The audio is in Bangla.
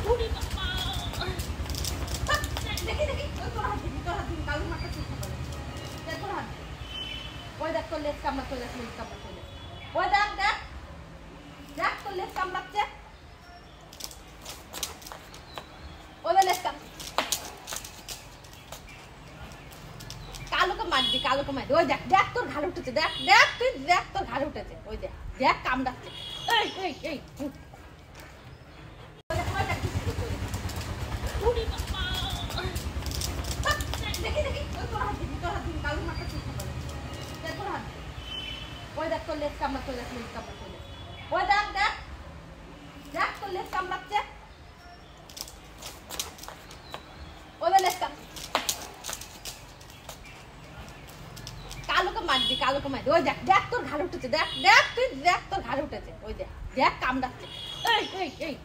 ওরে বাবা দেখি দেখি তোর হাত দিবি কালু মাথা চুপ করে তোর হাত ওই দেখ তোর লেজ কামড়া চলে লেজ কামড়া চলে ওই দেখ দেখ দেখ তোর লেজ কামড়াচ্ছে ওই লেজ কালুকে মারবি ওই দেখ দেখ তোর ঘাড় উঠেছে দেখ দেখ তুই দেখ তোর ঘাড় উঠেছে ওই দেখ দেখ কামড়াচ্ছে এই এই এই দেখি দেখি তোর হাত দিবি কালু মাথা চুপ করে তোর হাত ওই দেখ তোর লেজ কামড়া চলে লেজ কামড়া চলে ওই দেখ দেখ দেখ তোর লেজ কামড়াচ্ছে ওই লেজ কালুকে মারবি ওই দেখ দেখ তোর ঘাড় উঠেছে দেখ দেখ তুই দেখ তোর ঘাড় উঠেছে ওই দেখ দেখ কামড়াচ্ছে এই এই এই